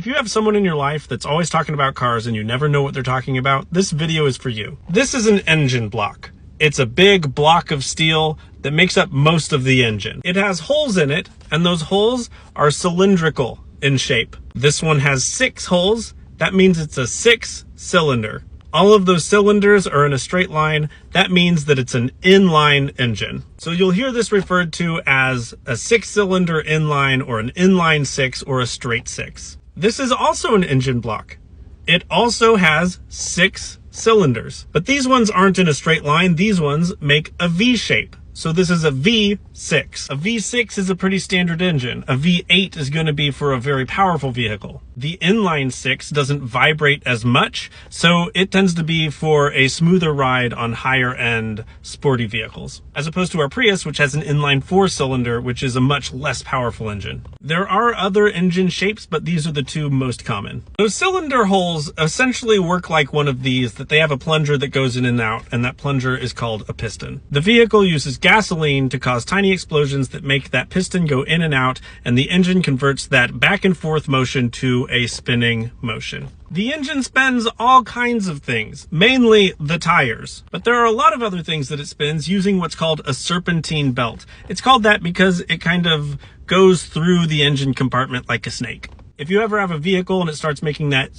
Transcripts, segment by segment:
If you have someone in your life that's always talking about cars and you never know what they're talking about, this video is for you. This is an engine block. It's a big block of steel that makes up most of the engine. It has holes in it, and those holes are cylindrical in shape. This one has 6 holes. That means it's a 6-cylinder. All of those cylinders are in a straight line. That means that it's an inline engine. So you'll hear this referred to as a 6-cylinder inline, or an inline 6, or a straight 6. This is also an engine block. It also has 6 cylinders, but these ones aren't in a straight line. These ones make a V shape. So this is a V6. A V6 is a pretty standard engine. A V8 is going to be for a very powerful vehicle. The inline 6 doesn't vibrate as much, so it tends to be for a smoother ride on higher end sporty vehicles, as opposed to our Prius, which has an inline 4-cylinder, which is a much less powerful engine. There are other engine shapes, but these are the 2 most common. Those cylinder holes essentially work like one of these, that they have a plunger that goes in and out, and that plunger is called a piston. The vehicle uses gasoline to cause tiny explosions that make that piston go in and out, and the engine converts that back and forth motion to a spinning motion. The engine spins all kinds of things, mainly the tires, but there are a lot of other things that it spins using what's called a serpentine belt. It's called that because it kind of goes through the engine compartment like a snake. If you ever have a vehicle and it starts making that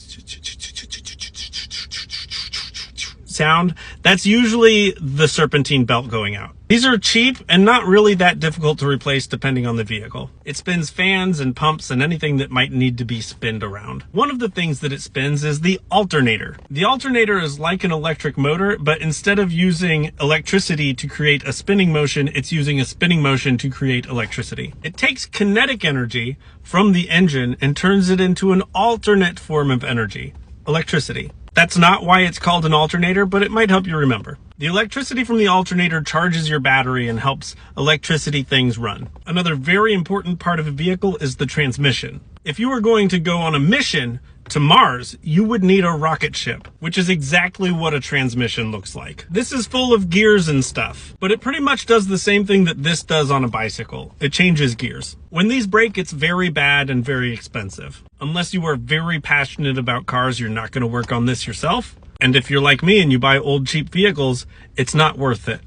sound, that's usually the serpentine belt going out. These are cheap and not really that difficult to replace depending on the vehicle. It spins fans and pumps and anything that might need to be spinned around. One of the things that it spins is the alternator. The alternator is like an electric motor, but instead of using electricity to create a spinning motion, it's using a spinning motion to create electricity. It takes kinetic energy from the engine and turns it into an alternate form of energy, electricity. That's not why it's called an alternator, but it might help you remember. The electricity from the alternator charges your battery and helps electricity things run. Another very important part of a vehicle is the transmission. If you were going to go on a mission to Mars, you would need a rocket ship, which is exactly what a transmission looks like. This is full of gears and stuff, but it pretty much does the same thing that this does on a bicycle. It changes gears. When these break, it's very bad and very expensive. Unless you are very passionate about cars, you're not going to work on this yourself. And if you're like me and you buy old cheap vehicles, it's not worth it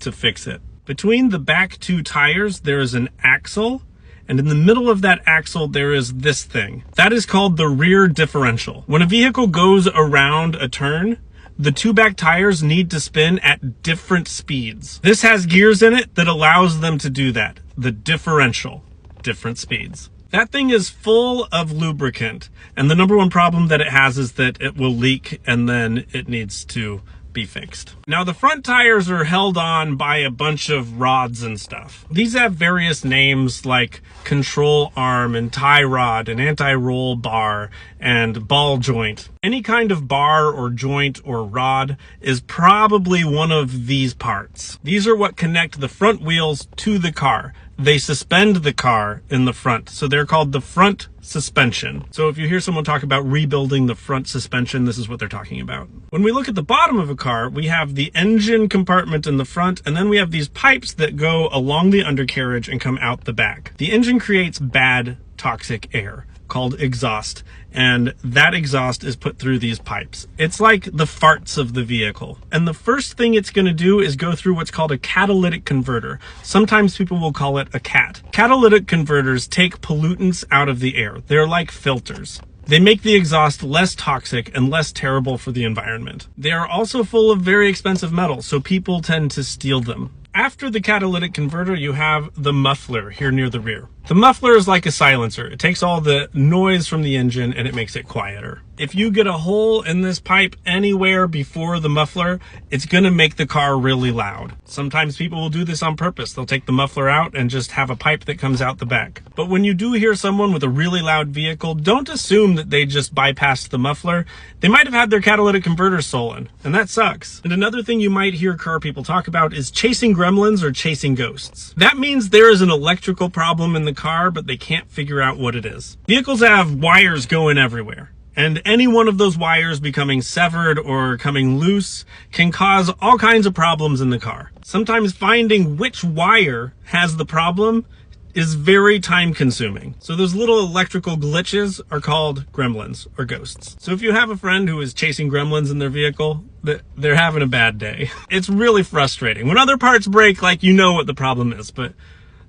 to fix it. Between the back 2 tires, there is an axle. And in the middle of that axle, there is this thing. That is called the rear differential. When a vehicle goes around a turn, the 2 back tires need to spin at different speeds. This has gears in it that allows them to do that. The differential, different speeds. That thing is full of lubricant. And the number 1 problem that it has is that it will leak and then it needs to be fixed. Now the front tires are held on by a bunch of rods and stuff. These have various names like control arm and tie rod and anti-roll bar and ball joint. Any kind of bar or joint or rod is probably one of these parts. These are what connect the front wheels to the car. They suspend the car in the front, so they're called the front suspension. So if you hear someone talk about rebuilding the front suspension, this is what they're talking about. When we look at the bottom of a car, we have the engine compartment in the front, and then we have these pipes that go along the undercarriage and come out the back. The engine creates bad, toxic air called exhaust, and that exhaust is put through these pipes. It's like the farts of the vehicle. And the first thing it's going to do is go through what's called a catalytic converter. Sometimes people will call it a CAT. Catalytic converters take pollutants out of the air. They're like filters. They make the exhaust less toxic and less terrible for the environment. They are also full of very expensive metals, so people tend to steal them. After the catalytic converter, you have the muffler here near the rear. The muffler is like a silencer. It takes all the noise from the engine and it makes it quieter. If you get a hole in this pipe anywhere before the muffler, it's going to make the car really loud. Sometimes people will do this on purpose. They'll take the muffler out and just have a pipe that comes out the back. But when you do hear someone with a really loud vehicle, don't assume that they just bypassed the muffler. They might have had their catalytic converter stolen, and that sucks. And another thing you might hear car people talk about is chasing gremlins or chasing ghosts. That means there is an electrical problem in the car, but they can't figure out what it is. Vehicles have wires going everywhere. And any one of those wires becoming severed or coming loose can cause all kinds of problems in the car. Sometimes finding which wire has the problem is very time consuming. So those little electrical glitches are called gremlins or ghosts. So if you have a friend who is chasing gremlins in their vehicle, they're having a bad day. It's really frustrating. When other parts break, like, you know what the problem is, but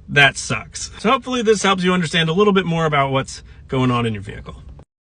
that sucks. So hopefully this helps you understand a little bit more about what's going on in your vehicle.